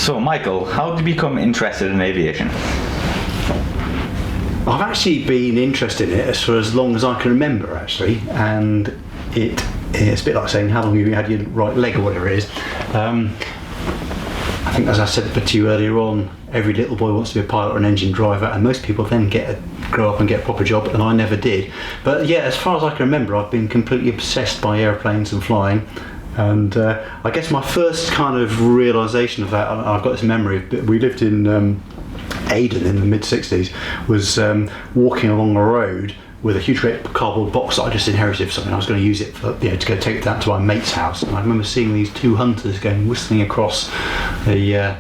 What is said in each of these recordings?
So, Michael, how did you become interested in aviation? I've actually been interested in it for as long as I can remember, actually, and it's a bit like saying how long have you had your right leg or whatever it is. I think, as I said to you earlier on, every little boy wants to be a pilot or an engine driver, and most people then grow up and get a proper job, and I never did. But yeah, as far as I can remember, I've been completely obsessed by airplanes and flying. And I guess my first kind of realisation of that, I've got this memory, we lived in Aden in the mid-60s, was walking along a road with a huge great cardboard box that I just inherited for something. I was going to use it for, to go take that to my mate's house. And I remember seeing these two hunters going whistling across the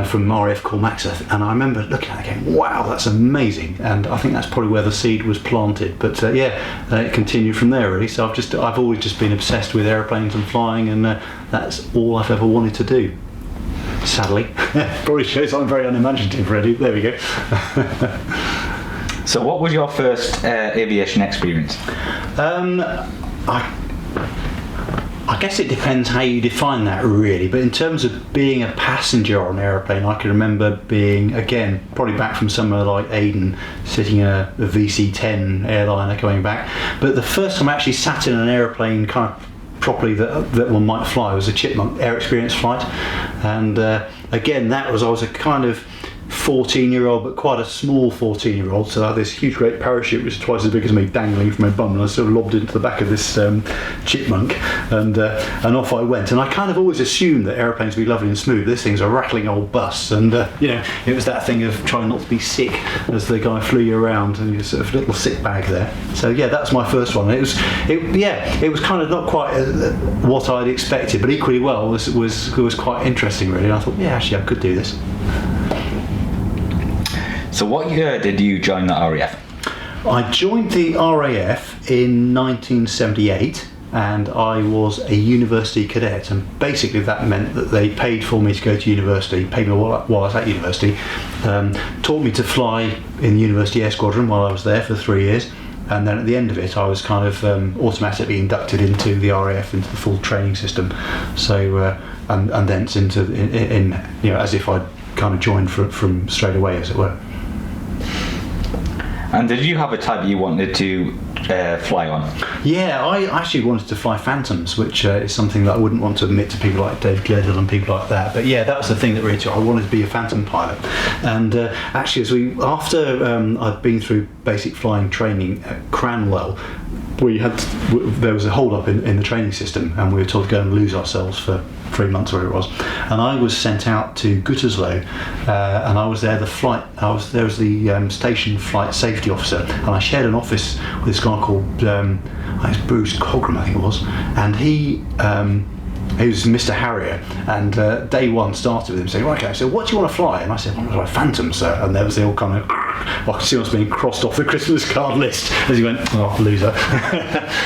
from RAF Cormaxa, and I remember looking at it going, wow, that's amazing. And I think that's probably where the seed was planted. But it continued from there really. So I've always just been obsessed with airplanes and flying, and that's all I've ever wanted to do. Sadly, probably shows I'm very unimaginative. Really, there we go. So, what was your first aviation experience? I guess it depends how you define that really, but in terms of being a passenger on an aeroplane, I can remember being, again, probably back from somewhere like Aden, sitting in a VC-10 airliner coming back. But the first time I actually sat in an aeroplane kind of properly that one might fly was a Chipmunk Air Experience flight. And again, I was a kind of 14-year-old, but quite a small 14-year-old, so I had this huge great parachute which was twice as big as me dangling from my bum, and I sort of lobbed into the back of this Chipmunk, and off I went. And I kind of always assumed that aeroplanes would be lovely and smooth. This thing's a rattling old bus, and it was that thing of trying not to be sick as the guy flew you around, and you sort of little sick bag there. So yeah, that's my first one. It was kind of not quite what I'd expected, but equally well was quite interesting really. And I thought, yeah, actually I could do this. So what year did you join the RAF? I joined the RAF in 1978, and I was a university cadet, and basically that meant that they paid for me to go to university, paid me while I was at university, taught me to fly in the University Air Squadron while I was there for 3 years, and then at the end of it I was kind of automatically inducted into the RAF, into the full training system, so and thence into in as if I'd kind of joined from straight away, as it were. And did you have a type you wanted to fly on? Yeah, I actually wanted to fly Phantoms, which is something that I wouldn't want to admit to people like Dave Gledhill and people like that. But yeah, that was the thing that really took. I wanted to be a Phantom pilot. And actually, after I'd been through basic flying training at Cranwell, there was a hold up in the training system, and we were told to go and lose ourselves for 3 months, whatever it was. And I was sent out to Gütersloh, and I was there there was the station flight safety officer, and I shared an office with this guy called Bruce Cogram, I think it was, and he was Mr. Harrier, and day one started with him saying, right, okay, so what do you want to fly? And I said, I want to fly Phantom, sir. And there was the all kind of, I could see what's being crossed off the Christmas card list as he went, oh, loser.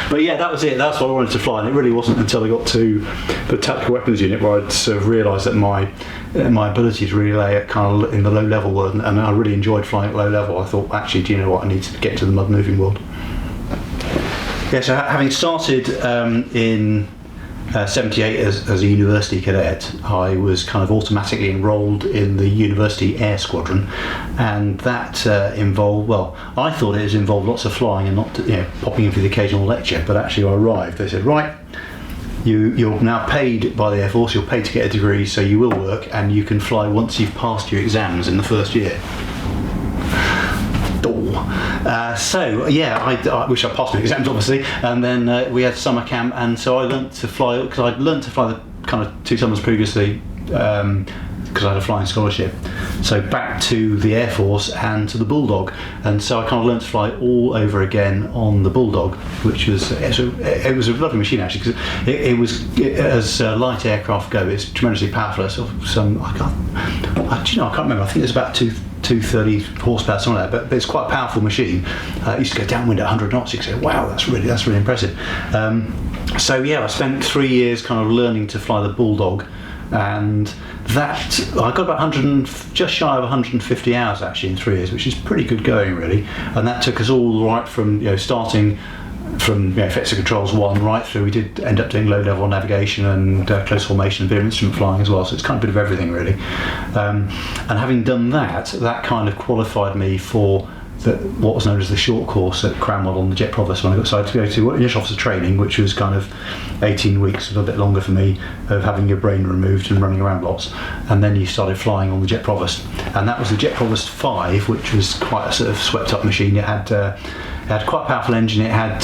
But yeah, that was it. That's what I wanted to fly, and it really wasn't until I got to the tactical weapons unit where I'd sort of realised that my ability to really lay at kind of in the low level world, and I really enjoyed flying at low level. I thought, actually, do you know what? I need to get to the mud moving world. Yeah, so having started in 78 as a university cadet, I was kind of automatically enrolled in the University Air Squadron, and that involved, well, I thought it involved lots of flying and not popping in for the occasional lecture, but actually I arrived, they said, right, you're now paid by the Air Force, you're paid to get a degree, so you will work, and you can fly once you've passed your exams in the first year. So yeah, I wish I passed my exams obviously, and then we had summer camp, and so I learnt to fly, because I'd learnt to fly the kind of 2 summers previously, because I had a flying scholarship, so back to the Air Force and to the Bulldog, and so I kind of learnt to fly all over again on the Bulldog, which was it was a lovely machine actually, because it was as light aircraft go, it's tremendously powerful. It's sort of I can't remember. I think it's about 230 horsepower, something like that, but it's quite a powerful machine. It used to go downwind at 100 knots. You could say, wow, that's really impressive. So yeah, I spent 3 years kind of learning to fly the Bulldog, and that I got about just shy of 150 hours actually in 3 years, which is pretty good going really. And that took us all right from starting from effects and controls 1 right through. We did end up doing low-level navigation and close formation, a bit of instrument flying as well, so it's kind of a bit of everything really. And having done that kind of qualified me for what was known as the short course at Cranwell on the Jet Provost when I got decided to go to initial officer training, which was kind of 18 weeks, a little bit longer for me, of having your brain removed and running around lots. And then you started flying on the Jet Provost, and that was the Jet Provost 5, which was quite a sort of swept up machine. It had quite a powerful engine, it had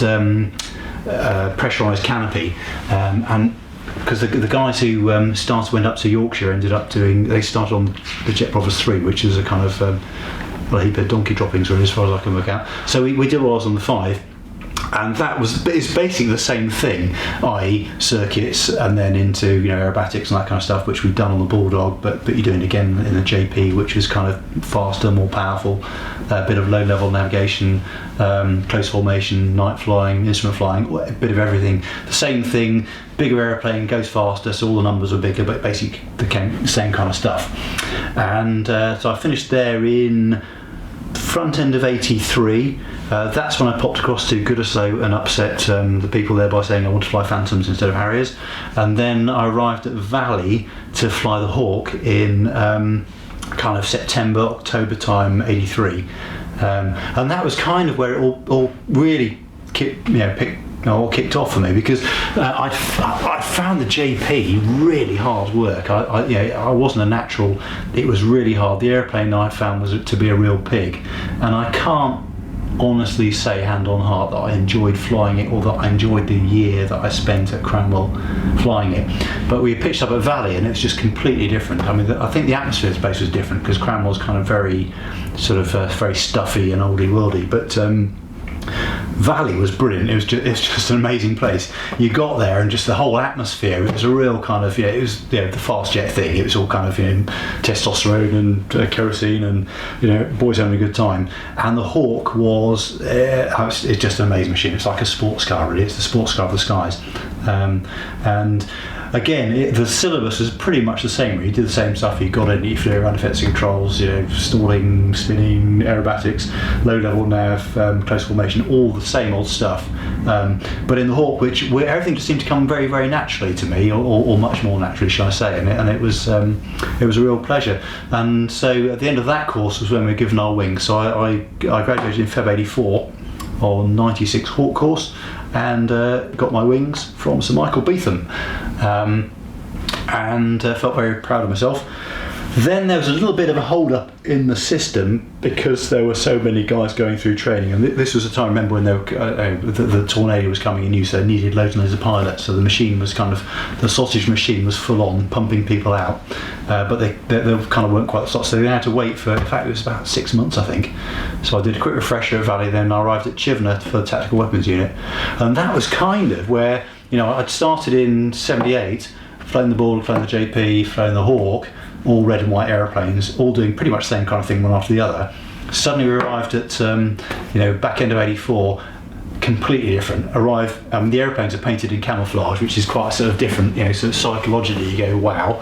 pressurised canopy, and because the guys who went up to Yorkshire they started on the Jet Provost 3, which is a kind of a heap of donkey droppings really, as far as I can work out. So we did what I was on the 5, and it's basically the same thing, i.e. circuits and then into aerobatics and that kind of stuff, which we've done on the Bulldog, but you're doing it again in the JP, which is kind of faster, more powerful, a bit of low-level navigation, close formation, night flying, instrument flying, a bit of everything. The same thing, bigger airplane, goes faster, so all the numbers are bigger, but basically the same kind of stuff. And so I finished there in front end of 83. That's when I popped across to Goodisloe and upset the people there by saying I want to fly Phantoms instead of Harriers. And then I arrived at Valley to fly the Hawk in kind of September, October time, 83. And that was kind of where it all really kicked off for me, because I found the JP really hard work. I wasn't a natural. It was really hard. The airplane I found was to be a real pig, and I can't honestly say hand on heart that I enjoyed flying it, or that I enjoyed the year that I spent at Cranwell flying it. But we pitched up at Valley and it's just completely different. I mean, I think the atmosphere of the space was different, because Cranwell's kind of very sort of very stuffy and oldie worldy, but Valley was brilliant. It was just an amazing place. You got there and just the whole atmosphere, it was a real kind of it was the fast jet thing. It was all kind of testosterone and kerosene and boys having a good time. And the Hawk was it's just an amazing machine. It's like a sports car really. It's the sports car of the skies. And again, the syllabus is pretty much the same. You did the same stuff. You got in, you flew around effects and controls, stalling, spinning, aerobatics, low level nav, close formation, all the same old stuff. But in the Hawk, where everything just seemed to come very, very naturally to me, or much more naturally, shall I say? And it was a real pleasure. And so at the end of that course was when we were given our wings. So I graduated in Feb '84 on 96 Hawk course, and got my wings from Sir Michael Beetham, and felt very proud of myself. Then there was a little bit of a hold up in the system, because there were so many guys going through training, and this was a time, I remember, when the Tornado was coming in use, so it needed loads and loads of pilots, so the machine was the sausage machine was full on pumping people out, but they kind of weren't quite the stock, so they had to wait for, in fact it was about 6 months I think. So I did a quick refresher at Valley, then I arrived at Chivener for the Tactical Weapons Unit, and that was kind of where I'd started in 78, flown the Bull, flown the JP, flown the Hawk, all red and white aeroplanes, all doing pretty much the same kind of thing one after the other. Suddenly we arrived at back end of 84, completely different. The aeroplanes are painted in camouflage, which is quite sort of different, sort of psychologically you go wow.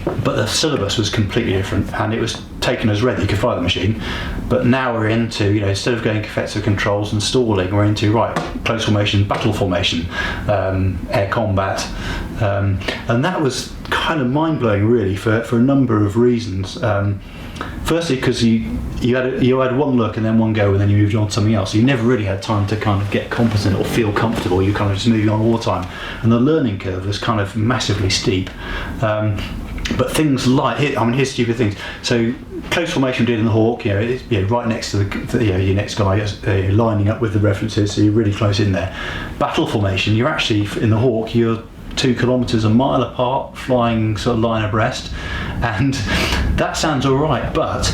But the syllabus was completely different, and it was taken as read. You could fly the machine, but now we're into instead of going effective controls and stalling, we're into close formation, battle formation, air combat, and that was kind of mind-blowing really for a number of reasons. Firstly, because you had one look and then one go, and then you moved on to something else. So you never really had time to kind of get competent or feel comfortable. You kind of just moving on all the time, and the learning curve was kind of massively steep. But things like, here's stupid things. So close formation we did in the Hawk, right next to your next guy, lining up with the references, so you're really close in there. Battle formation, you're actually in the Hawk, you're 2 kilometres, a mile apart, flying sort of line abreast, and that sounds all right, but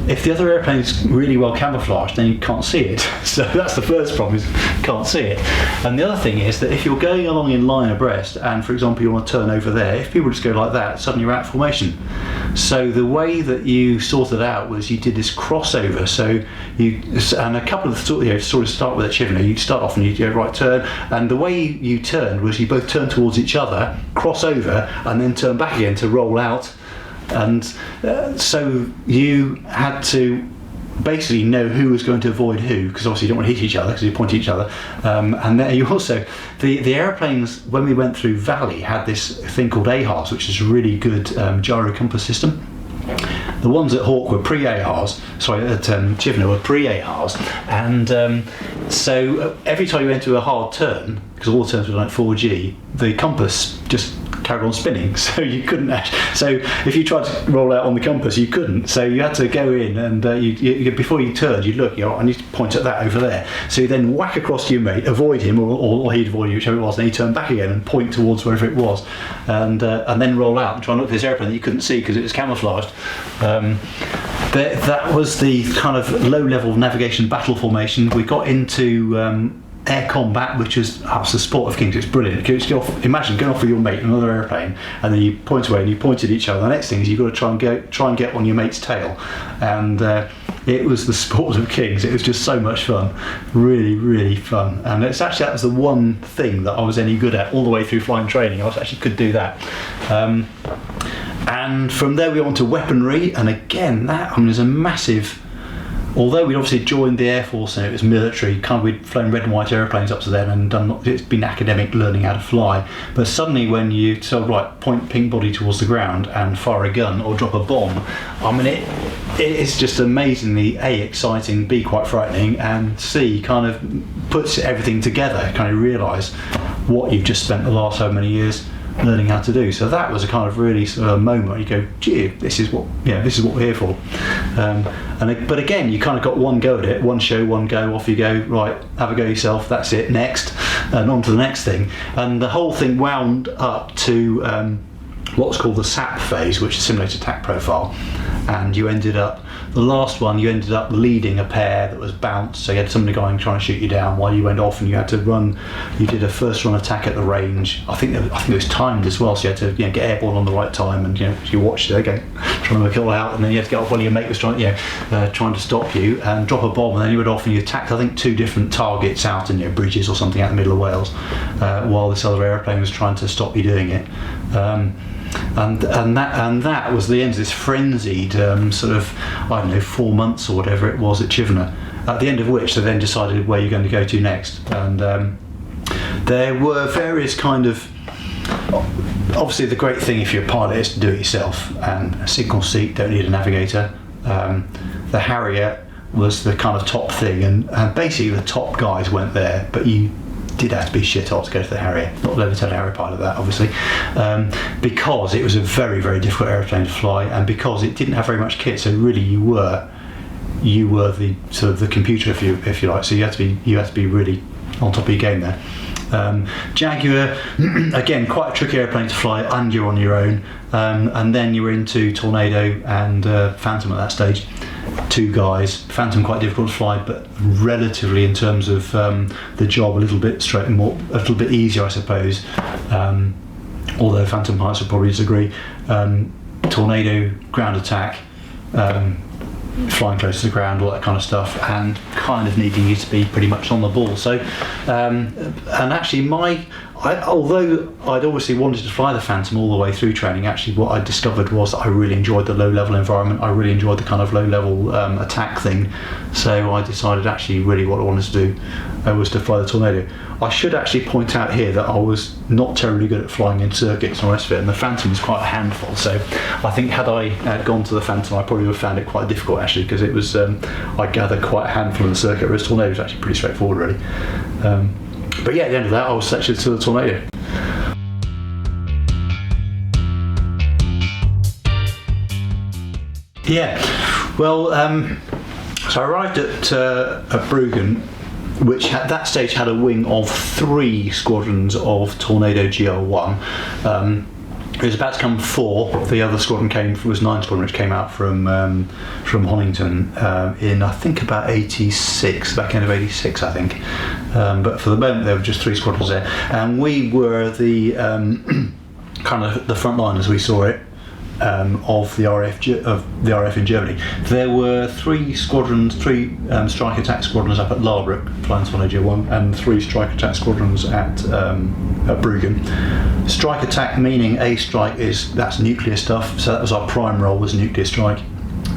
if the other airplane is really well camouflaged, then you can't see it. So that's the first problem, is you can't see it. And the other thing is that if you're going along in line abreast, and for example you want to turn over there, if people just go like that, suddenly you're out of formation. So the way that you sorted out was you did this crossover. So and a couple of sort of start with at Chivener, you'd start off and you'd go right turn, and the way you turned was you both turn towards each other, cross over, and then turn back again to roll out. And so you had to basically know who was going to avoid who, because obviously you don't want to hit each other because you point at each other. And then you also, the airplanes, when we went through Valley, had this thing called AHARS, which is a really good gyro compass system. The ones at Hawk were pre-AHARS, sorry, at Chivner were pre-AHARS, and so every time you went to a hard turn, because all the turns were like 4G, the compass just carried on spinning, so you couldn't so if you tried to roll out on the compass, you couldn't, so you had to go in and you before you turned, you'd look, I need to point at that over there, so you then whack across to your mate, avoid him, or he'd avoid you, whichever it was, and then you turn back again and point towards wherever it was, and then roll out and try and look for this airplane that you couldn't see because it was camouflaged. That was the kind of low-level navigation battle formation. We got into air combat, which is the sport of kings. It's brilliant. Imagine going off with your mate in another airplane, and then you point away and you point at each other. The next thing is you've got to try and get on your mate's tail, and it was the sport of kings. It was just so much fun, really, really fun. And that was the one thing that I was any good at all the way through flying training. I actually could do that. And from there we went on to weaponry, and again there's a massive. Although we'd obviously joined the Air Force and it was military, we'd flown red and white airplanes up to then and it's been academic learning how to fly. But suddenly when you tell, right, point pink body towards the ground and fire a gun or drop a bomb, it's just amazingly A, exciting, B, quite frightening, and C, kind of puts everything together, kind of realise what you've just spent the last so many years learning how to do. So that was a kind of really sort of moment where you go, gee, this is what we're here for. But again, you kind of got one go at it, one show, one go, off you go, right, have a go yourself, that's it, next, and on to the next thing. And the whole thing wound up to what's called the SAP phase, which is Simulated Attack Profile, and the last one, you ended up leading a pair that was bounced, so you had somebody going trying to shoot you down while you went off, and you had to run. You did a first run attack at the range. I think it was timed as well, so you had to get airborne on the right time, and you watched it again, trying to work it all out, and then you had to get off while your mate was trying to stop you and drop a bomb, and then you went off and you attacked I think 2 different targets out in bridges or something out in the middle of Wales, while this other airplane was trying to stop you doing it. And that was the end of this frenzied sort of 4 months or whatever it was at Chivner, at the end of which they then decided where you're going to go to next. And there were various kind of, obviously the great thing if you're a pilot is to do it yourself, and a single seat, don't need a navigator. The Harrier was the kind of top thing, and basically the top guys went there, but you did have to be shit hot to go to the Harrier. Not that I tell a Harrier pilot that, obviously, because it was a very, very difficult airplane to fly, and because it didn't have very much kit. So really, you were the sort of the computer, if you like. So you had to be really on top of your game there. Jaguar, again, quite a tricky airplane to fly, and you're on your own. And then you were into Tornado and Phantom at that stage. 2 guys. Phantom quite difficult to fly, but relatively in terms of the job a little bit easier, I suppose. Although Phantom pilots would probably disagree. Tornado, ground attack, flying close to the ground, all that kind of stuff, and kind of needing you to be pretty much on the ball. So, and actually although I'd obviously wanted to fly the Phantom all the way through training, actually what I discovered was that I really enjoyed the low-level environment. I really enjoyed the kind of low-level attack thing. So I decided actually really what I wanted to do was to fly the Tornado. I should actually point out here that I was not terribly good at flying in circuits and all the rest of it, and the Phantom was quite a handful. So I think had I gone to the Phantom, I probably would have found it quite difficult actually, because it was, I gathered, quite a handful in the circuit, whereas Tornado was actually pretty straightforward really. But yeah, at the end of that, I was selected to the Tornado. Yeah, well, so I arrived at Bruggen, which at that stage had a wing of 3 squadrons of Tornado GR1. It was about to come 4. The other squadron was 9 squadron, which came out from Honington in I think about 86, back end of 86, I think. But for the moment, there were just 3 squadrons there, and we were the kind of the front line as we saw it. Of the RAF in Germany. There were 3 squadrons, 3 strike attack squadrons up at Larbrook, flying Tornado GR1, and 3 strike attack squadrons at Bruggen. Strike attack meaning A strike that's nuclear stuff, so that was our prime role, was nuclear strike.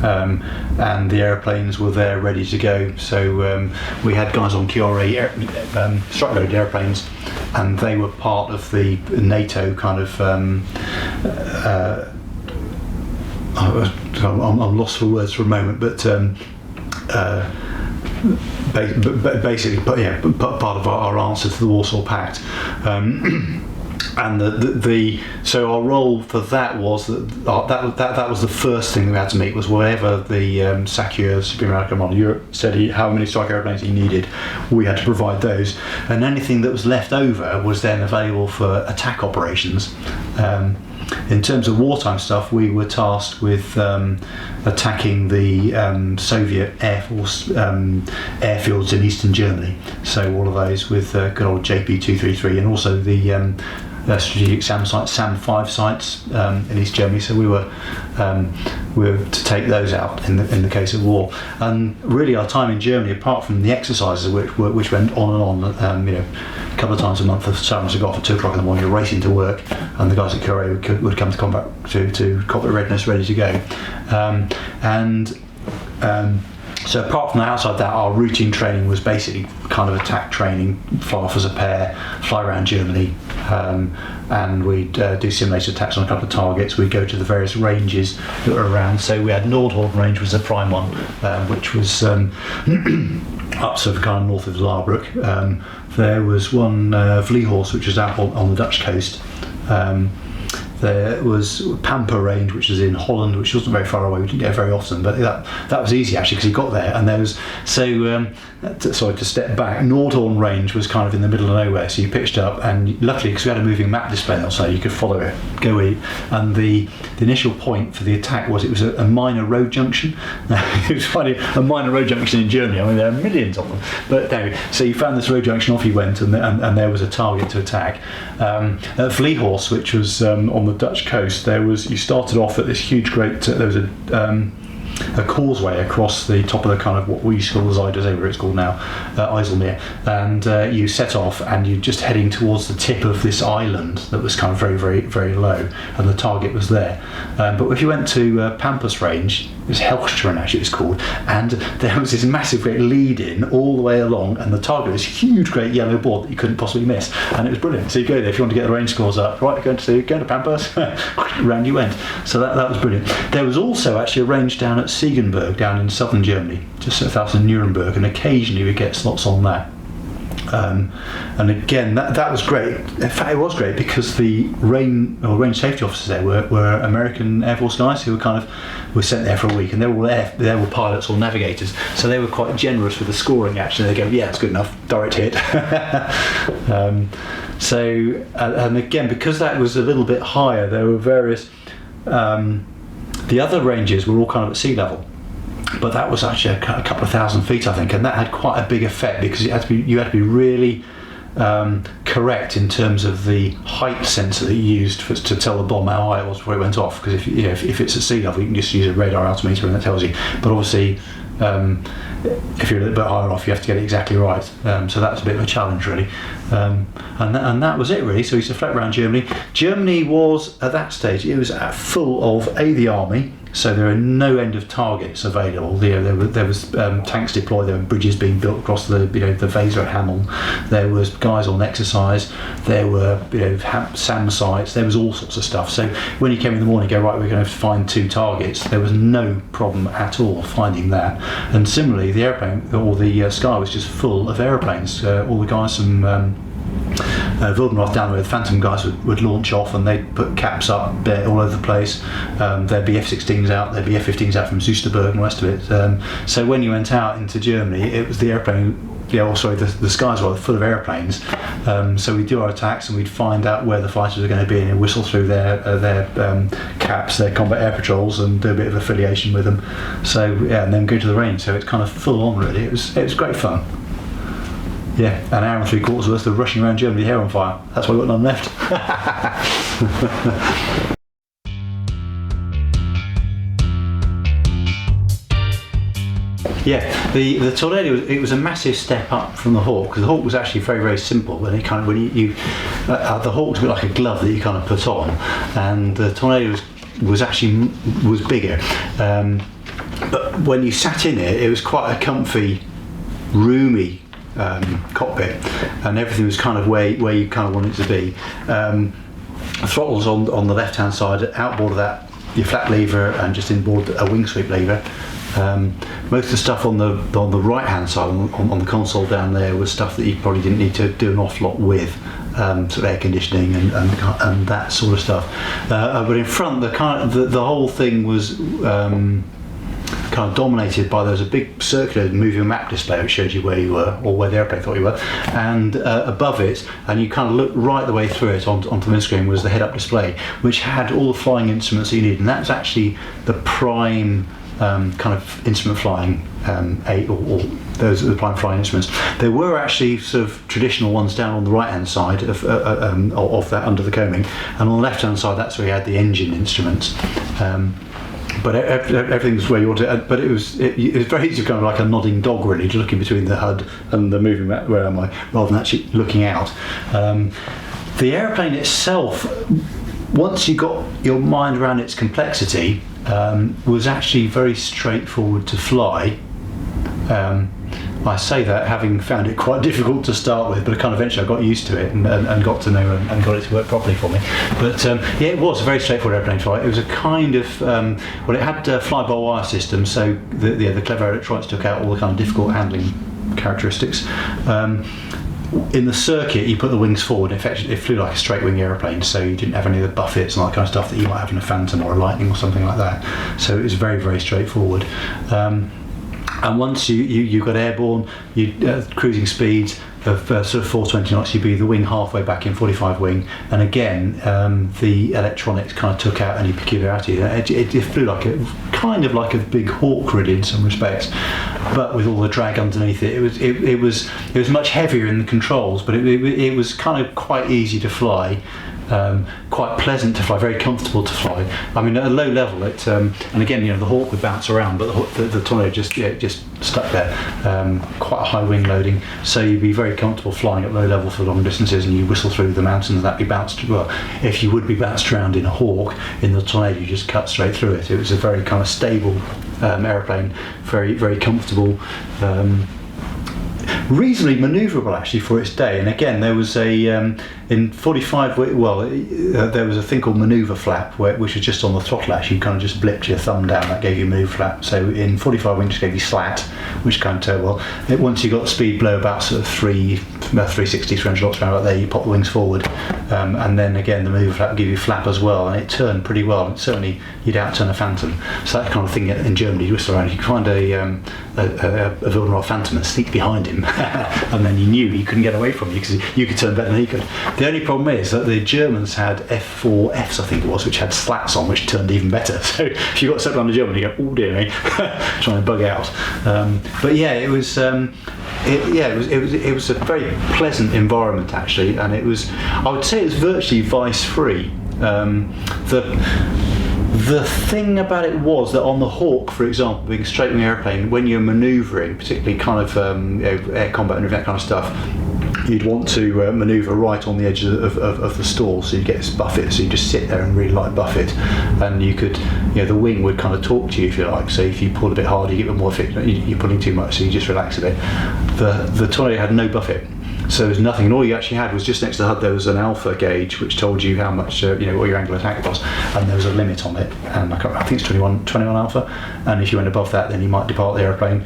and the airplanes were there ready to go. So we had guys on QRA strike loaded airplanes, and they were part of the NATO kind of I'm lost for words for a moment, but basically, part of our answer to the Warsaw Pact. And so our role for that was that was the first thing we had to meet, was whatever the SACEUR, Supreme Allied Commander Europe, said how many strike airplanes he needed, we had to provide those, and anything that was left over was then available for attack operations. In terms of wartime stuff, we were tasked with attacking the Soviet Air Force airfields in eastern Germany. So all of those with good old JP233, and also the strategic SAM sites, SAM-5 sites in East Germany. So we were to take those out in the case of war. And really, our time in Germany, apart from the exercises which went on and on, a couple of times a month, the sirens would go off at 2 o'clock in the morning, you're racing to work, and the guys at QRA would come to combat to cockpit readiness, ready to go. So apart from outside that, our routine training was basically kind of attack training, fly off as a pair, fly around Germany, and we'd do simulated attacks on a couple of targets. We'd go to the various ranges that were around. So we had Nordhorn range was the prime one, which was up sort of kind of north of Saarbrück. There was one Vliehorst, which was out on the Dutch coast. There was Pampa range, which is in Holland, which wasn't very far away. We didn't go very often, but that was easy actually, because you got there. And there was sorry to step back. Nordhorn range was kind of in the middle of nowhere, so you pitched up, and luckily, because we had a moving map display outside, you could follow it, go in. And the initial point for the attack was a minor road junction. It was funny, a minor road junction in Germany. I mean, there are millions of them. But anyway, so you found this road junction, off you went, and there was a target to attack. At Vliehorst, which was on the Dutch coast, you started off at this huge great. There was a causeway across the top of the kind of what we used to call the Zuiderzee, whatever it's called now, IJsselmeer, and you set off and you're just heading towards the tip of this island that was kind of very, very, very low, and the target was there. But if you went to Pampas range, it was Helchteren actually it's called, and there was this massive great lead-in all the way along, and the target was a huge great yellow board that you couldn't possibly miss, and it was brilliant. So you go there if you want to get the range scores up, right, going to Pampas, round you went. So that was brilliant. There was also actually a range down at Siegenberg, down in southern Germany, just south of Nuremberg, and occasionally we get slots on that. And again, that was great. In fact, it was great because the range safety officers there were American Air Force guys who were sent there for a week, and they were pilots or navigators, so they were quite generous with the scoring. Actually, they go, yeah, it's good enough, direct hit. And again, because that was a little bit higher, there were various. The other ranges were all kind of at sea level, but that was actually a couple of thousand feet, I think, and that had quite a big effect because you had to be really correct in terms of the height sensor that you used to tell the bomb how high it was before it went off. Because if it's at sea level, you can just use a radar altimeter and that tells you. But obviously, if you're a little bit higher off, you have to get it exactly right. So that's a bit of a challenge, really. And that was it, really. So we used to float around Germany. Germany was, at that stage, it was full of the army. So there are no end of targets available. There was tanks deployed. There were bridges being built across the Weser at Hamel. There was guys on exercise. There were SAM sites. There was all sorts of stuff. So when you came in the morning, go right, we're going to find 2 targets. There was no problem at all finding that. And similarly, the airplane or the sky was just full of airplanes. All the guys from Wildenroth down there, the Phantom guys would launch off, and they'd put caps up all over the place. There'd be F-16s out, there'd be F-15s out from Soesterberg and the rest of it. So when you went out into Germany, it was the airplane. The skies were full of airplanes. So we'd do our attacks and we'd find out where the fighters were going to be, and whistle through their caps, their combat air patrols, and do a bit of affiliation with them. So yeah, and then go to the range. So it's kind of full on, really. It was great fun. Yeah, an hour and 3/4 worth of rushing around Germany, hair on fire. That's why we've got none left. Yeah, the Tornado, it was a massive step up from the Hawk, because the Hawk was actually very, very simple. When it kind of the Hawk was a bit like a glove that you kind of put on, and the Tornado was bigger. but when you sat in it, it was quite a comfy, roomy cockpit, and everything was kind of where you kind of want it to be. Throttles on the left hand side, outboard of that your flap lever, and just inboard a wing sweep lever. Most of the stuff on the right hand side on the console down there was stuff that you probably didn't need to do an awful lot with, sort of air conditioning and that sort of stuff. But in front, the whole thing was kind of dominated by, there was a big circular moving map display which showed you where you were, or where the airplane thought you were, and above it, and you kind of looked right the way through it onto the windscreen, was the head-up display, which had all the flying instruments that you need, and that's actually the prime kind of instrument flying, or those are the prime flying instruments. There were actually sort of traditional ones down on the right hand side of that under the coaming, and on the left hand side that's where you had the engine instruments. But everything's where you want it. But it was very easy, kind of like a nodding dog, really, to look in between the HUD and the moving map. Where am I? Rather than actually looking out. The airplane itself, once you got your mind around its complexity, was actually very straightforward to fly. I say that having found it quite difficult to start with, but kind of eventually I got used to it and got to know and got it to work properly for me. But yeah, it was a very straightforward airplane to fly. It was a kind of, it had fly-by-wire system, so the clever electronics took out all the kind of difficult handling characteristics. In the circuit, you put the wings forward. In fact, it flew like a straight wing aeroplane, so you didn't have any of the buffets and all that kind of stuff that you might have in a Phantom or a Lightning or something like that. So it was very, very straightforward. And once you got airborne, cruising speeds of sort of 420 knots, you'd be the wing halfway back in 45 wing, and again the electronics kind of took out any peculiarity. It flew like kind of like a big Hawk really in some respects, but with all the drag underneath it. It was much heavier in the controls, but it was kind of quite easy to fly. Quite pleasant to fly, very comfortable to fly. I mean, at a low level, and again, the Hawk would bounce around, but the Tornado just stuck there. Quite a high wing loading, so you'd be very comfortable flying at low level for long distances, and you whistle through the mountains, and that'd be bounced. Well, if you would be bounced around in a Hawk, in the Tornado, you just cut straight through it. It was a very kind of stable aeroplane, very, very comfortable. Reasonably manoeuvrable actually for its day, and again there was in 45 there was a thing called manoeuvre flap which was just on the throttle. Actually, you kind of just blipped your thumb down, that gave you manoeuvre flap. So in 45 wing just gave you slat, which kind of turned well. Once you got the speed below about sort of 360, 300 knots around about there, you pop the wings forward, and then again the manoeuvre flap would give you flap as well, and it turned pretty well. And certainly you'd outturn a Phantom. So that kind of thing in Germany, you whistle around, you could find a Wildenrod Phantom and sneak behind him, and then you knew he couldn't get away from you because you could turn better than he could. The only problem is that the Germans had F4Fs, I think it was, which had slats on, which turned even better. So if you got set on the German, you go, oh dear me, trying to bug out. But yeah, it was a very pleasant environment actually, and I would say it was virtually vice-free. The thing about it was that on the Hawk, for example, being a straight wing airplane, when you're manoeuvring, particularly kind of air combat and that kind of stuff, you'd want to manoeuvre right on the edge of the stall, so you get this buffet, so you just sit there and really light buffet, and you could, the wing would kind of talk to you if you like. So if you pull a bit harder, you get a bit more fit. You're pulling too much, so you just relax a bit. The Tornado had no buffet. So there was nothing, and all you actually had was just next to the HUD there was an alpha gauge which told you how much, what your angle of attack was, and there was a limit on it, and I think it's 21 alpha, and if you went above that then you might depart the aeroplane,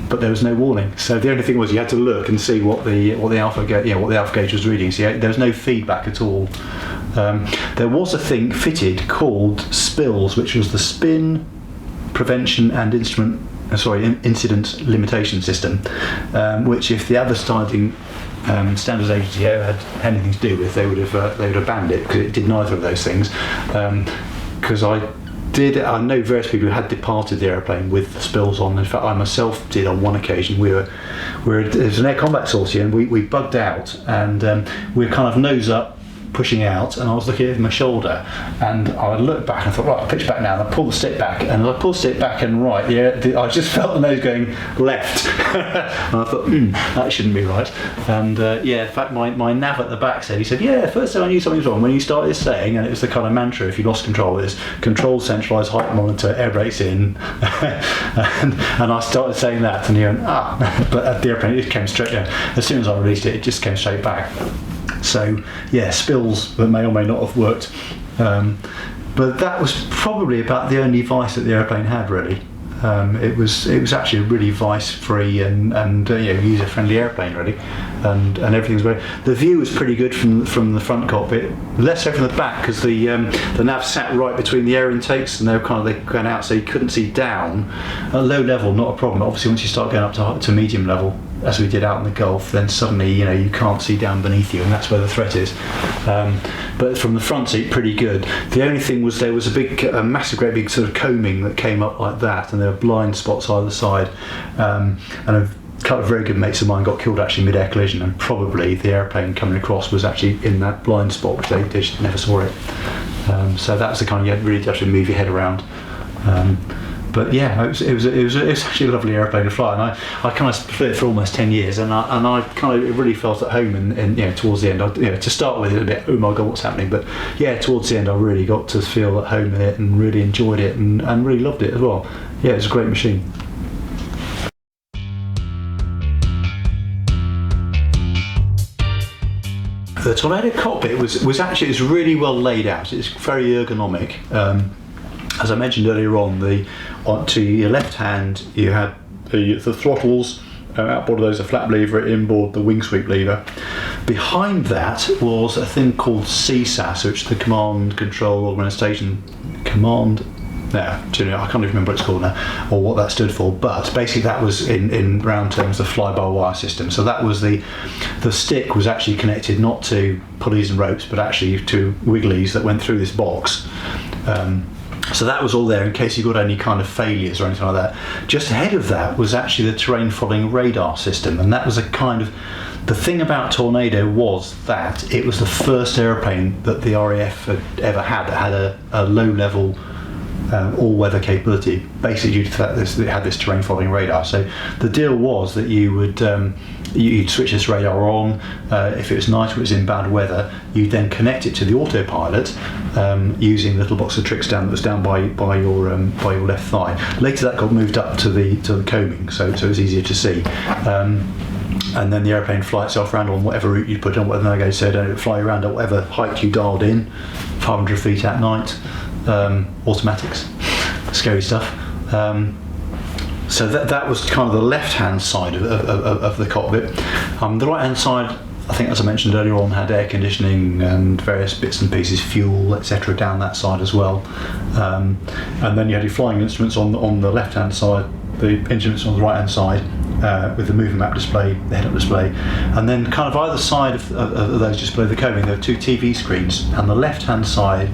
but there was no warning. So the only thing was you had to look and see what the alpha gauge was reading. So there was no feedback at all. There was a thing fitted called SPILLS, which was the Spin Prevention and Incident Limitation System, which if the advertising standards agency had anything to do with, they would have banned it, because it did neither of those things. Because I know various people who had departed the aeroplane with the spills on. In fact, I myself did on one occasion. There was an air combat sortie, and we bugged out, and we were kind of nose up, pushing out, and I was looking over my shoulder, and I looked back and I thought, right, I'll pitch back now, and I pulled the stick back, and as I pulled the stick back and right, I just felt the nose going left. And I thought, that shouldn't be right. And in fact, my nav at the back said, he said, first time I knew something was wrong when you started saying, and it was the kind of mantra if you lost control, is control, centralised, height monitor, air brakes in. and I started saying that, and he went, but at the airplane, it came straight down. As soon as I released it, it just came straight back. So, spills that may or may not have worked. But that was probably about the only vice that the airplane had, really. It was actually a really vice-free and user-friendly airplane, really, and everything's very. The view was pretty good from the front cockpit, less so from the back because the nav sat right between the air intakes, and they went out, so you couldn't see down. At low level, not a problem. Obviously, once you start going up to medium level, as we did out in the Gulf, then suddenly you can't see down beneath you, and that's where the threat is. But from the front seat, pretty good. The only thing was there was a massive, great big sort of coaming that came up like that, and there were blind spots either side. And a couple of very good mates of mine got killed actually mid-air collision, and probably the airplane coming across was actually in that blind spot, which they just never saw it. So that's the kind of, you really have to move your head around. But it was actually a lovely airplane to fly, and I kind of flew it for almost 10 years, and I kind of really felt at home, and towards the end, to start with, a bit, oh my god, what's happening? But towards the end, I really got to feel at home in it, and really enjoyed it, and really loved it as well. It was a great machine. The Tornado cockpit was really well laid out. It's very ergonomic. As I mentioned earlier on, to your left hand you had the throttles, outboard of those a flap lever, inboard the wing sweep lever. Behind that was a thing called CSAS, which is the Command Control Organisation Command. I can't even remember what it's called now, or what that stood for, but basically that was in round terms the fly-by-wire system. So that was the stick was actually connected not to pulleys and ropes, but actually to wigglies that went through this box. So that was all there in case you got any kind of failures or anything like that. Just ahead of that was actually the terrain following radar system, and that was a kind of, the thing about Tornado was that it was the first airplane that the RAF had ever had that had a low level all-weather capability, basically due to the fact that it had this terrain following radar. So the deal was that you would you'd switch this radar on. If it was night or it was in bad weather, you'd then connect it to the autopilot using the little box of tricks that was down by your left thigh. Later that got moved up to the coaming, so it was easier to see. And then the airplane fly itself around on whatever route you put on, whatever the navigator said, and it would fly around at whatever height you dialed in, 500 feet at night. Automatics, scary stuff. So that was kind of the left-hand side of the cockpit. The right-hand side, I think, as I mentioned earlier on, had air conditioning and various bits and pieces, fuel, etc., down that side as well. And then you had your flying instruments on the left-hand side, the instruments on the right-hand side, with the moving map display, the head-up display, and then kind of either side of those display the coaming, there were two TV screens, and the left-hand side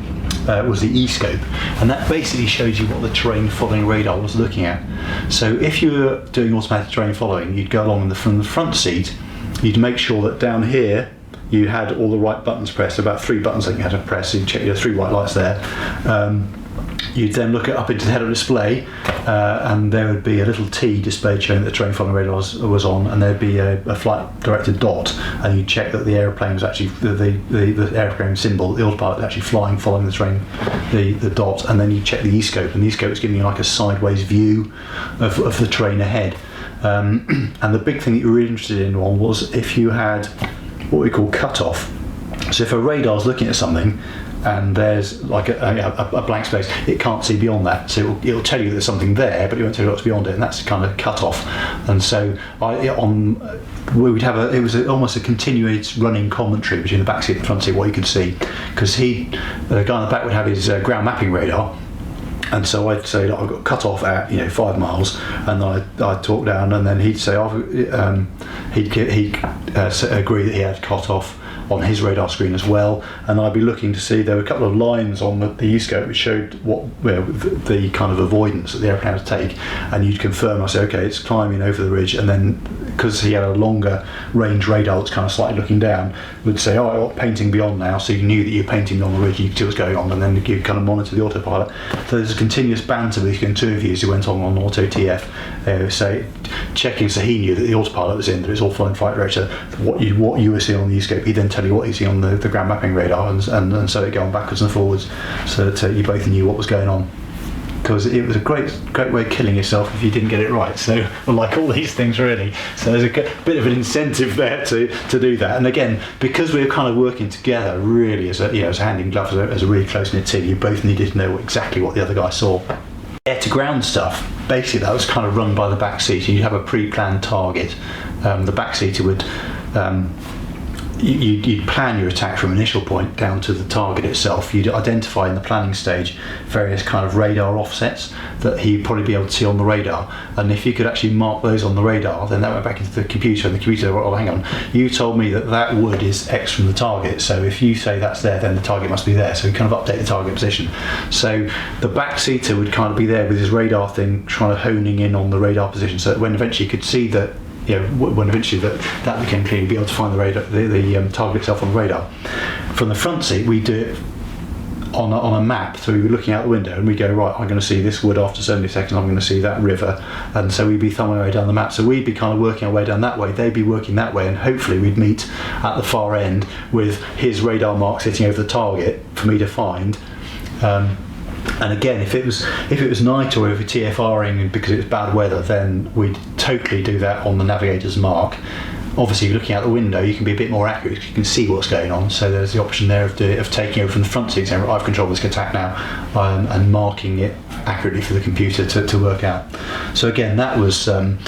was the E-scope, and that basically shows you what the terrain following radar was looking at. So if you were doing automatic terrain following, you'd go along from the front seat, you'd make sure that down here you had all the right buttons pressed, about 3 buttons that you had to press, so you check your 3 white lights there. You'd then look up into the head-up display, and there would be a little T displayed showing that the terrain following radar was on, and there'd be a flight-directed dot, and you'd check that the airplane was actually, the airplane symbol, the autopilot was actually flying, following the terrain, the dot, and then you check the E-scope, and the E-scope was giving you like a sideways view of the terrain ahead. And the big thing that you were really interested in was if you had what we call cut-off. So if a radar's looking at something, and there's like a blank space, it can't see beyond that, so it'll tell you there's something there, but it won't tell you what's beyond it, and that's kind of cut off. And so we would have it was almost a continuous running commentary between the back seat and the front seat, what you could see, because the guy in the back would have his ground mapping radar. And so I'd say, I've got cut off at 5 miles, and I'd talk down, and then he'd say he'd agree that he had cut off on his radar screen as well, and I'd be looking to see there were a couple of lines on the U-scope which showed what the kind of avoidance that the airplane would take, and you'd confirm. I say, okay, it's climbing over the ridge, and then because he had a longer range radar that's kind of slightly looking down, would say, oh, I got painting beyond now, so you knew that you were painting beyond the ridge, you could see what's going on, and then you kind of monitor the autopilot. So there's a continuous banter between two of you as you went on auto TF, so checking, so he knew that the autopilot was in, that it's all flying flight director, what you were seeing on the U-scope, he'd then tell you what you see on the ground mapping radar, and so it going backwards and forwards, so that you both knew what was going on. Because it was a great way of killing yourself if you didn't get it right. So, like all these things, really. So there's a bit of an incentive there to do that. And again, because we were kind of working together, really as a hand in glove, as a really close knit team, you both needed to know exactly what the other guy saw. Air to ground stuff, basically that was kind of run by the backseater. You'd have a pre-planned target. The backseater would. You'd plan your attack from initial point down to the target itself. You'd identify in the planning stage various kind of radar offsets that he'd probably be able to see on the radar, and if you could actually mark those on the radar, then that went back into the computer, and the computer, oh, hang on, you told me that wood is X from the target, so if you say that's there, then the target must be there, so we kind of update the target position. So the backseater would kind of be there with his radar thing, trying to honing in on the radar position, so that when eventually you could see that, when eventually that became clear, you'd be able to find the radar, the target itself on the radar. From the front seat, we do it on a map, so we were looking out the window and we go, right, I'm going to see this wood after 70 seconds, I'm going to see that river, and so we'd be thumbing our way down the map. So we'd be kind of working our way down that way, they'd be working that way, and hopefully we'd meet at the far end with his radar mark sitting over the target for me to find. And again, if it was night or if we're TFRing because it was bad weather, then we'd totally do that on the navigator's mark. Obviously, looking out the window, you can be a bit more accurate because you can see what's going on. So there's the option there of taking over from the front seat, saying, I've control of this attack now, and marking it accurately for the computer to work out. So again, that was from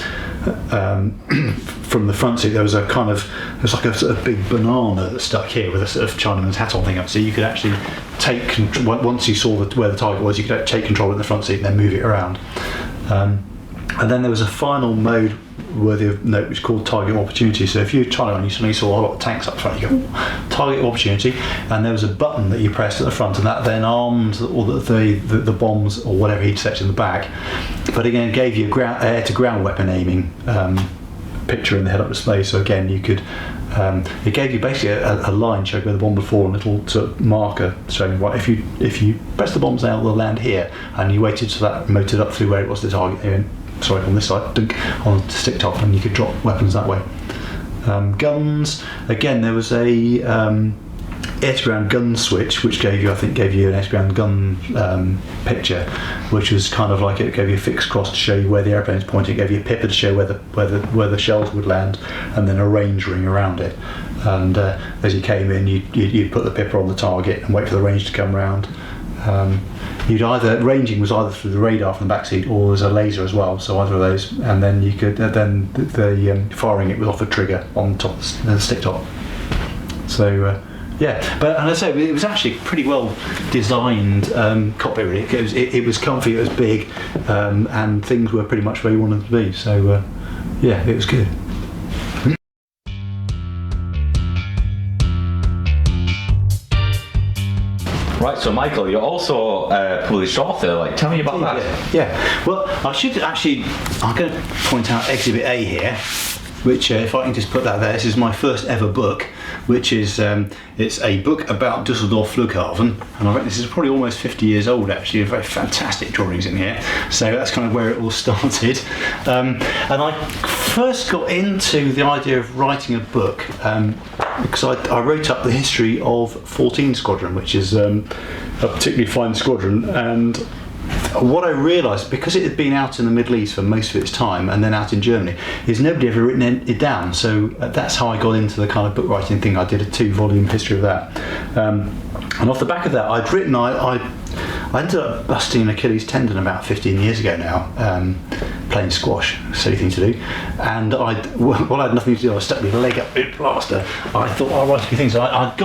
the front seat. There was like a sort of big banana that stuck here with a sort of Chinaman's hat on thing up. So you could actually take control, once you saw where the target was, you could take control in the front seat and then move it around. And then there was a final mode worthy of note, which is called target opportunity. So if you're trying and you suddenly saw a lot of tanks up front, you go, target opportunity, and there was a button that you pressed at the front, and that then armed all the bombs or whatever he'd set in the back. But again, it gave you a air to ground weapon aiming picture in the head-up display. So again, you could it gave you basically a line showing where the bomb would fall, and a little sort of marker showing, right, if you press the bombs out, they'll land here, and you waited so that motored up through where it was the target. On this side, dunk, on the stick top, and you could drop weapons that way. Guns, again, there was a air-to-ground gun switch, which gave you an air-to-ground gun picture, which was kind of like, it gave you a fixed cross to show you where the airplane's pointing, it gave you a pipper to show where the shells would land, and then a range ring around it. And as you came in, you'd put the pipper on the target and wait for the range to come round. Ranging was either through the radar from the backseat, or there's a laser as well, so either of those, and then you could the firing it was off a trigger on top of the stick top. So but and I say it was actually pretty well designed cockpit. Really, it was comfy, it was big, and things were pretty much where you wanted them to be. So it was good. Right, so Michael, you're also a published author. Tell me about that. Yeah. Well, I'm going to point out Exhibit A here, which if I can just put that there, this is my first ever book, which is it's a book about Düsseldorf Flughafen, and I think this is probably almost 50 years old actually. Very fantastic drawings in here, so that's kind of where it all started. And I first got into the idea of writing a book because I wrote up the history of 14 Squadron, which is a particularly fine squadron, and what I realised, because it had been out in the Middle East for most of its time and then out in Germany, is nobody ever written it down. So that's how I got into the kind of book writing thing. I did a 2-volume history of that, and off the back of that, I ended up busting an Achilles tendon about 15 years ago now, playing squash, silly thing to do, and I had nothing to do. I stuck my leg up with plaster. I thought I'll write a few things. I'd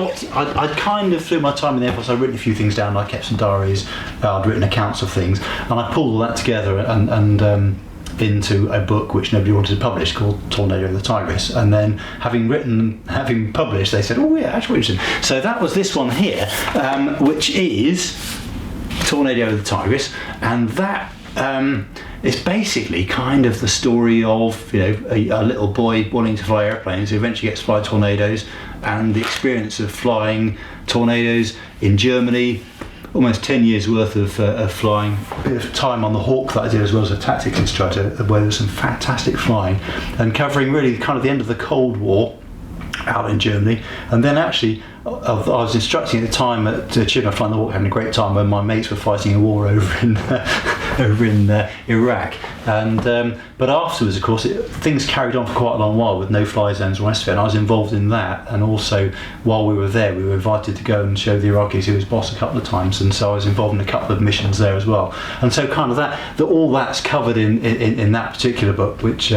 kind of, through my time in the Air Force, I'd written a few things down. I kept some diaries, I'd written accounts of things, and I pulled all that together and into a book which nobody wanted to publish called Tornado the Tigris, and then having published, they said, oh yeah, actually interesting. So that was this one here, which is Tornado the Tigris, and that it's basically kind of the story of a little boy wanting to fly airplanes who eventually gets to fly Tornadoes, and the experience of flying Tornadoes in Germany. Almost 10 years worth of flying, a bit of time on the Hawk that I did as well as a tactics instructor, where there was some fantastic flying, and covering really kind of the end of the Cold War out in Germany. And then actually I was instructing at the time at Chibnall Flying the Hawk, having a great time when my mates were fighting a war over in Iraq, and but afterwards, of course, things carried on for quite a long while with no fly zones and rest of it, and I was involved in that. And also while we were there, we were invited to go and show the Iraqis who was boss a couple of times, and so I was involved in a couple of missions there as well. And so kind of that all that's covered in that particular book, which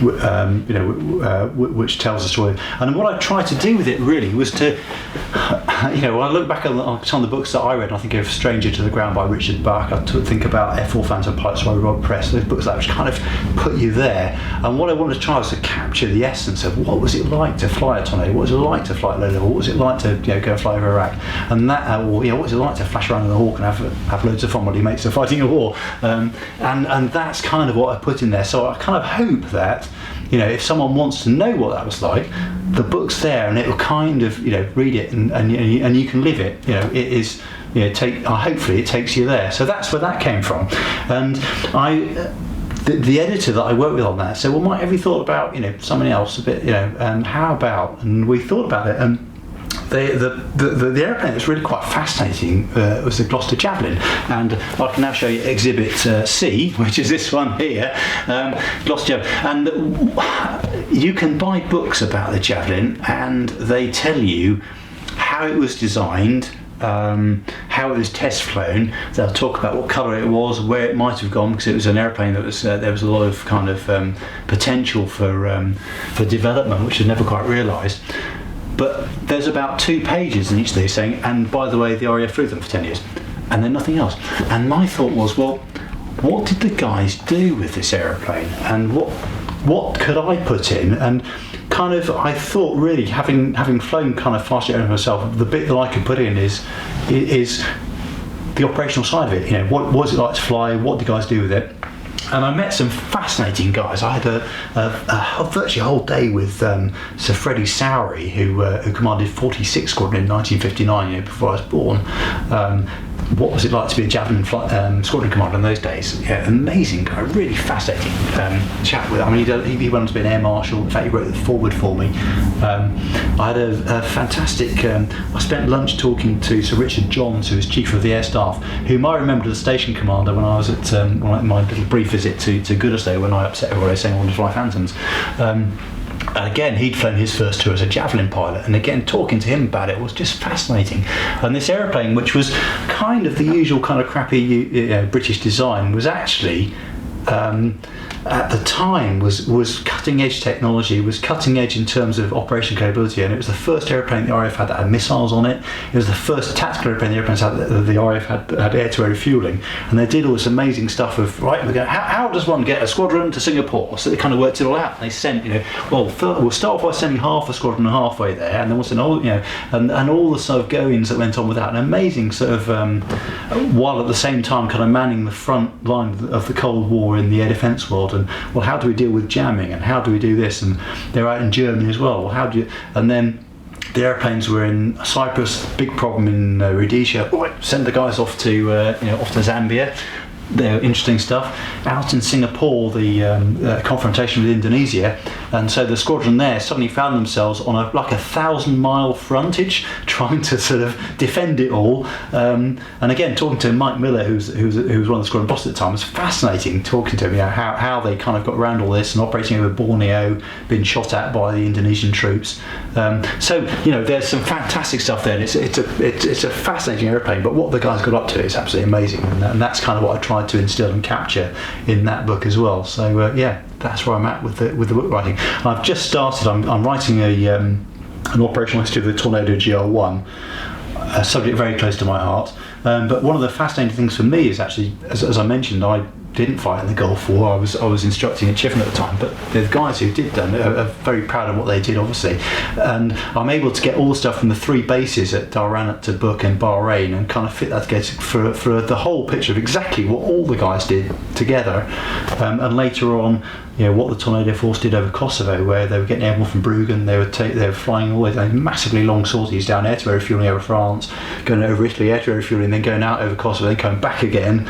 which tells the story. And what I tried to do with it really was to, when I look back on some of the books that I read, and I think of Stranger to the Ground by Richard Bach, I think about F4 Phantom Pilots by Rob Press, those books that which kind of put you there. And what I wanted to try was to capture the essence of what was it like to fly a Tornado, what was it like to fly at low level, what was it like to go fly over Iraq, and that, what was it like to flash around in the Hawk and have loads of fun while your mates are fighting a war. And that's kind of what I put in there. So I kind of hope that, if someone wants to know what that was like, the book's there, and it will kind of, read it and you can live it. It is, hopefully it takes you there. So that's where that came from. And the editor that I worked with on that said, well, Mike, have you thought about, somebody else a bit, and how about? And we thought about it, and the airplane that's really quite fascinating was the Gloucester Javelin, and I can now show you Exhibit C, which is this one here, Gloucester Javelin. And you can buy books about the Javelin, and they tell you how it was designed, how it was test flown. They'll talk about what colour it was, where it might have gone, because it was an airplane that was there was a lot of kind of potential for development, which was never quite realised. But there's about 2 pages in each of these saying, and by the way, the RAF flew them for 10 years, and then nothing else. And my thought was, well, what did the guys do with this aeroplane, and what could I put in? And kind of, I thought really, having flown kind of fast airplanes myself, the bit that I could put in is the operational side of it. What was it like to fly? What did guys do with it? And I met some fascinating guys. I had virtually a whole day with Sir Freddie Sowery, who commanded 46 Squadron in 1959, before I was born. What was it like to be a Javelin squadron commander in those days? Yeah, amazing guy, really fascinating chat with. I mean, he went on to be an air marshal. In fact, he wrote the foreword for me. I had a fantastic. I spent lunch talking to Sir Richard Johns, who was chief of the air staff, whom I remembered as station commander when I was at my little brief visit to Goodnestone, when I upset everybody saying I wanted to fly Phantoms. And again, he'd flown his first tour as a Javelin pilot, and again, talking to him about it was just fascinating. And this aeroplane, which was kind of the usual kind of crappy British design, was actually at the time was cutting edge technology, was cutting edge in terms of operation capability, and it was the first airplane the RAF had that had missiles on it. It was the first tactical airplane the airplanes had that the RAF had air-to-air refuelling, and they did all this amazing stuff of, right, we're going, how does one get a squadron to Singapore? So they kind of worked it all out. They sent, we'll start off by sending half a squadron halfway there, and then we'll send all, and all the sort of goings that went on with that, an amazing sort of, while at the same time kind of manning the front line of the Cold War in the air defence world. And well, how do we deal with jamming, and how do we do this? And they're out in Germany as well. Well, how do you? And then the airplanes were in Cyprus, big problem in Rhodesia. Right, send the guys off to Zambia. They're interesting stuff. Out in Singapore, the confrontation with Indonesia, and so the squadron there suddenly found themselves on a 1,000-mile frontage, trying to sort of defend it all. And again, talking to Mike Miller, who was one of the squadron bosses at the time, was fascinating. Talking to him, how they kind of got around all this and operating over Borneo, being shot at by the Indonesian troops. So there's some fantastic stuff there. And it's a fascinating airplane, but what the guys got up to is absolutely amazing, and that's kind of what I tried to instill and capture in that book as well. So that's where I'm at with the book writing. I've just started. I'm writing an operational history of the Tornado GR1, a subject very close to my heart. But one of the fascinating things for me is actually, as I mentioned, I didn't fight in the Gulf War. I was instructing at Chiffon at the time, but the guys who did them are very proud of what they did, obviously. And I'm able to get all the stuff from the 3 bases at Dhahran, Tabuk and Bahrain and kind of fit that together for the whole picture of exactly what all the guys did together. And later on, what the Tornado Force did over Kosovo, where they were getting airborne from Bruggen, they were flying all the way down massively long sorties down air-to-air refuelling over France, going over Italy air-to-air refuelling, then going out over Kosovo, then coming back again,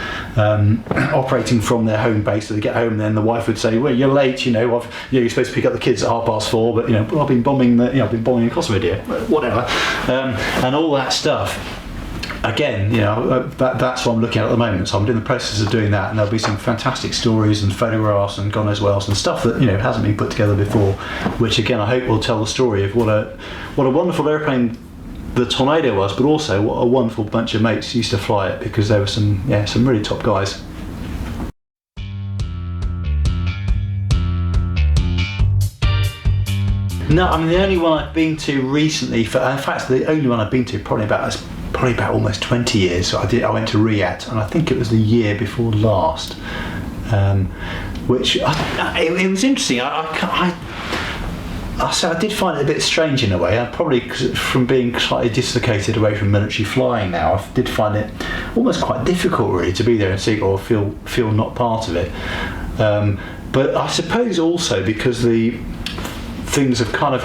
operating from their home base. So they get home, and then the wife would say, "Well, you're late. you're supposed to pick up the kids at 4:30, but I've been bombing I've been bombing in Kosovo, dear." Whatever, and all that stuff. Again, that's what I'm looking at the moment. So I'm in the process of doing that, and there'll be some fantastic stories and photographs and God knows what else and stuff that hasn't been put together before, which again I hope will tell the story of what a wonderful airplane the Tornado was, but also what a wonderful bunch of mates used to fly it, because there were some really top guys. No, I mean the only one I've been to recently, in fact the only one I've been to probably about almost 20 years. So I went to Riyadh, and I think it was the year before last, which it was interesting. I did find it a bit strange in a way. Probably from being slightly dislocated away from military flying now, I did find it almost quite difficult really to be there and see or feel not part of it. But I suppose also because the things have kind of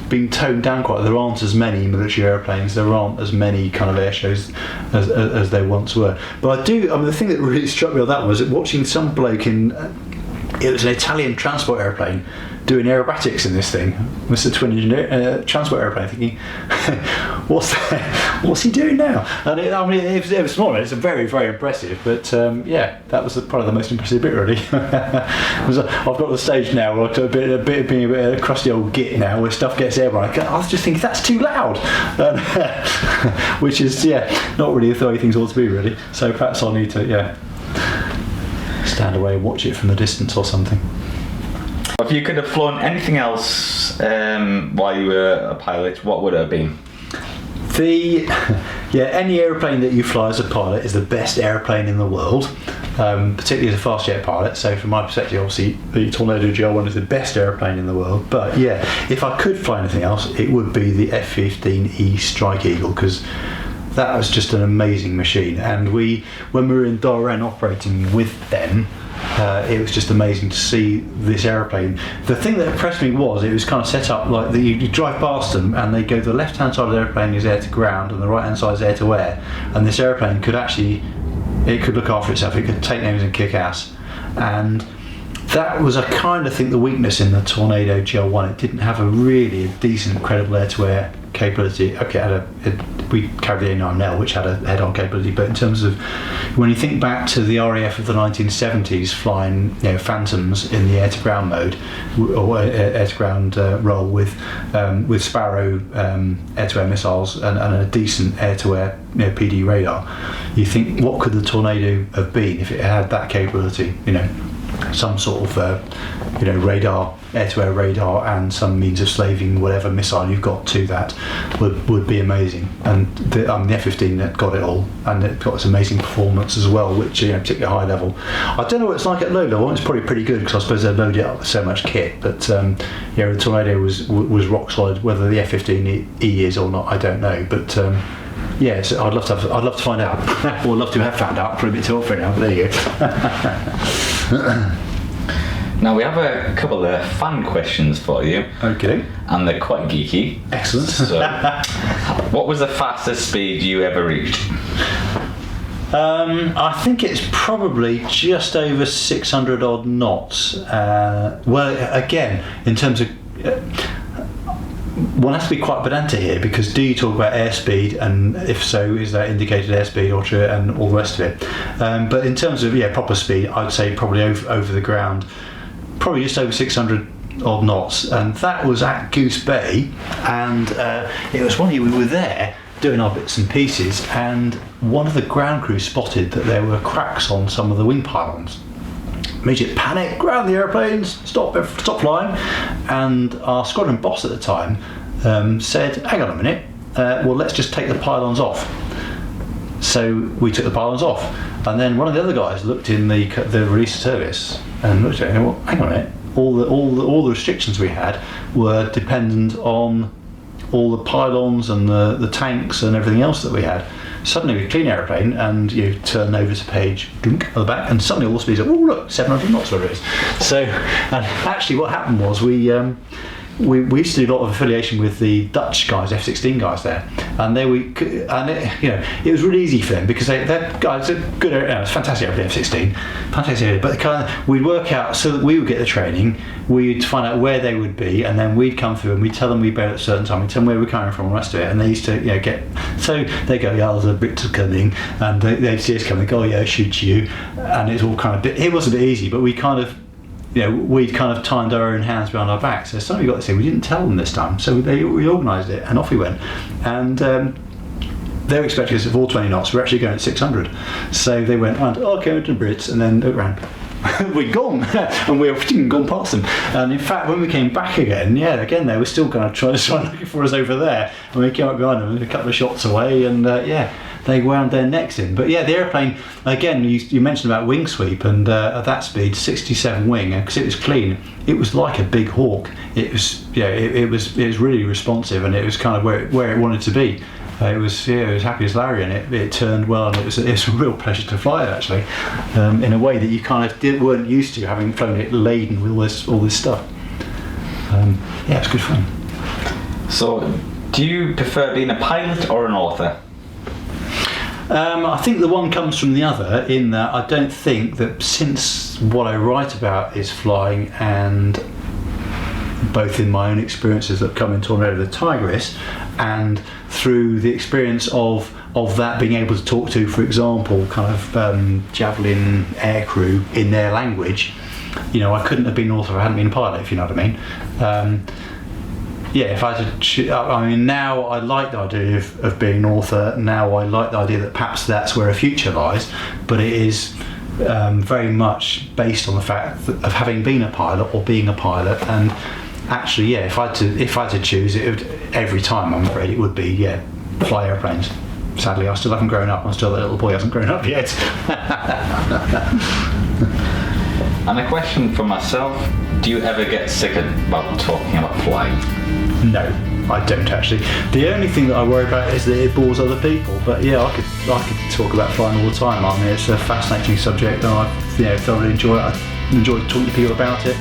been toned down quite. There aren't as many military airplanes, there aren't as many kind of air shows as there once were. But the thing that really struck me on that was watching some bloke it was an Italian transport airplane doing aerobatics in this thing. It was a twin-engine transport airplane, thinking, what's he doing now? And it was small. It's very, very impressive. But that was probably the most impressive bit, really. I've got to the stage now where I'm being a bit of a crusty old git now, where stuff gets airborne. I was just thinking that's too loud, which is not really the way things ought to be, really. So perhaps I'll need to stand away and watch it from the distance or something. If you could have flown anything else while you were a pilot, what would it have been? Any airplane that you fly as a pilot is the best airplane in the world, particularly as a fast jet pilot. So from my perspective, obviously the Tornado GR1 is the best airplane in the world. But if I could fly anything else, it would be the F-15E Strike Eagle, because that was just an amazing machine. And when we were in Dhahran operating with them, it was just amazing to see this aeroplane. The thing that impressed me was it was kind of set up like you drive past them, and they go, the left hand side of the airplane is air to ground and the right hand side is air to air, and this airplane could look after itself. It could take names and kick ass. And that was I kind of think the weakness in the Tornado GR1. It didn't have a really decent, credible air-to-air capability. Okay, we carried the A9L, which had a head-on capability, but in terms of when you think back to the RAF of the 1970s flying Phantoms in the air-to-ground mode or air-to-ground role with Sparrow air-to-air missiles and a decent air-to-air PD radar, you think what could the Tornado have been if it had that capability? Some sort of radar, air-to-air radar, and some means of slaving whatever missile you've got to that would be amazing. And the F-15 got it all, and it got its amazing performance as well, which particularly high level. I don't know what it's like at low level. It's probably pretty good, because I suppose they load it up with so much kit. But the Tornado was rock solid. Whether the F-15E is or not, I don't know. But so I'd love to find out, or love to have found out. Probably a bit too old for it now, but there you go. Now we have a couple of fan questions for you. Okay. And they're quite geeky. Excellent. So, what was the fastest speed you ever reached? I think it's probably just over 600 odd knots. Well, again, in terms of one has to be quite pedantic here, because do you talk about airspeed, and if so, is that indicated airspeed or true, and all the rest of it? But in terms of proper speed, I'd say probably over the ground, probably just over 600 odd knots, and that was at Goose Bay, and it was one year we were there doing our bits and pieces, and one of the ground crew spotted that there were cracks on some of the wing pylons. Immediate panic, ground the airplanes, stop flying, and our squadron boss at the time said, hang on a minute, well, let's just take the pylons off. So we took the pylons off, And then one of the other guys looked in the release service and looked at it and went, well, hang on a minute, all the restrictions we had were dependent on all the pylons and the tanks and everything else that we had. Suddenly we clean aeroplane and you turn over to page at the back and suddenly all the speeds are, oh look, 700 knots where it is. So, and actually what happened was we used to do a lot of affiliation with the Dutch guys, F-16 guys there, and it was really easy for them because they're guys are good. It's fantastic airplane, F-16, fantastic. But we'd work out so that we would get the training, we'd find out where they would be, and then we'd come through and we'd tell them we'd bail at a certain time, we'd tell them where we're coming from, and the rest of it. And they used to get, so they go, yeah, there's a Victor coming, and they'd see us coming, they go, oh, yeah, shoot you, and it's all kind of it was a bit easy, but we kind of. We'd kind of timed our own hands behind our backs. So suddenly we got this thing, we didn't tell them this time. So we organised it and off we went. And they were expecting us at 420 knots, we're actually going at 600. So they went, okay, to the Brits, and then around. We'd gone, and we were gone past them. And in fact, when we came back again, they were still kind of trying looking for us over there. And we came up behind them, a couple of shots away, and they wound their necks in. But the airplane, again, you mentioned about wing sweep, and at that speed, 67 wing, because it was clean, it was like a big hawk. It was, it was really responsive, and it was kind of where it wanted to be. It was happy as Larry, and it turned well, and it was a real pleasure to fly it actually, in a way that you kind of weren't used to, having flown it laden with all this stuff. It was good fun. So, do you prefer being a pilot or an author? I think the one comes from the other, in that I don't think that, since what I write about is flying, and both in my own experiences that come in Tornado the Tigris and through the experience of that being able to talk to, for example, kind of Javelin aircrew in their language, I couldn't have been an author if I hadn't been a pilot, if you know what I mean. If I had to, now I like the idea of being an author. Now I like the idea that perhaps that's where a future lies, but it is very much based on the fact of having been a pilot or being a pilot. And actually, if I had to choose, it would, every time, I'm afraid it would be fly airplanes. Sadly, I still haven't grown up. I'm still that little boy who hasn't grown up yet. And a question for myself: do you ever get sick about talking about flying? No, I don't actually. The only thing that I worry about is that it bores other people. But I could talk about flying all the time. It's a fascinating subject, and I thoroughly enjoy it. I enjoy talking to people about it.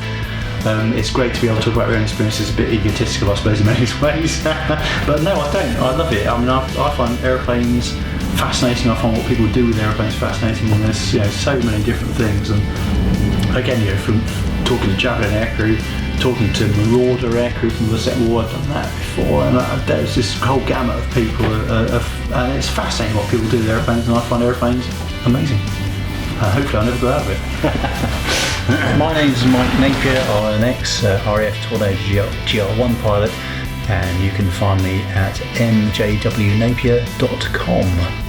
It's great to be able to talk about your own experiences. A bit egotistical, I suppose, in many ways. But no, I don't. I love it. I find aeroplanes fascinating. I find what people do with aeroplanes fascinating, and there's so many different things. And again, from talking to Javelin aircrew, talking to Marauder aircrew from the Second War, I've done that before, and there's this whole gamut of people, and it's fascinating what people do with airplanes, and I find airplanes amazing. Hopefully I'll never go out of it. My name's Mike Napier. I'm an ex-RAF Tornado GR1 pilot, and you can find me at mjwnapier.com.